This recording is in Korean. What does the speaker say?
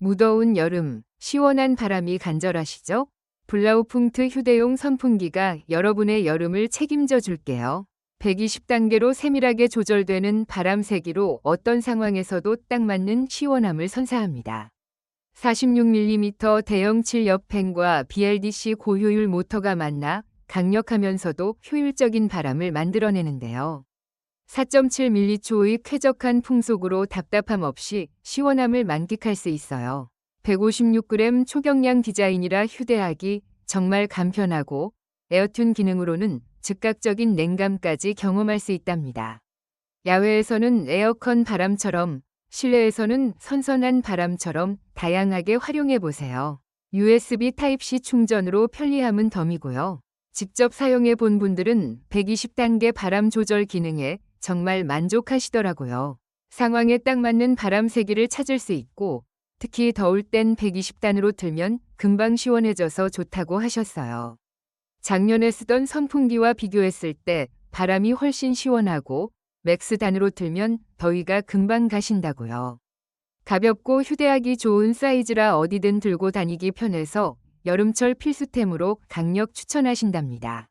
무더운 여름, 시원한 바람이 간절하시죠? 블라우풍트 휴대용 선풍기가 여러분의 여름을 책임져 줄게요. 120단계로 세밀하게 조절되는 바람 세기로 어떤 상황에서도 딱 맞는 시원함을 선사합니다. 46mm 대형 7엽 팬과 BLDC 고효율 모터가 만나 강력하면서도 효율적인 바람을 만들어내는데요. 4.7mCh의 쾌적한 풍속으로 답답함 없이 시원함을 만끽할 수 있어요. 156g 초경량 디자인이라 휴대하기 정말 간편하고 에어튠 기능으로는 즉각적인 냉감까지 경험할 수 있답니다. 야외에서는 에어컨 바람처럼, 실내에서는 선선한 바람처럼 다양하게 활용해 보세요. USB 타입C 충전으로 편리함은 덤이고요. 직접 사용해 본 분들은 120단계 바람 조절 기능에 정말 만족하시더라고요. 상황에 딱 맞는 바람 세기를 찾을 수 있고 특히 더울 땐 120단으로 틀면 금방 시원해져서 좋다고 하셨어요. 작년에 쓰던 선풍기와 비교했을 때 바람이 훨씬 시원하고 맥스단으로 틀면 더위가 금방 가신다고요. 가볍고 휴대하기 좋은 사이즈라 어디든 들고 다니기 편해서 여름철 필수템으로 강력 추천하신답니다.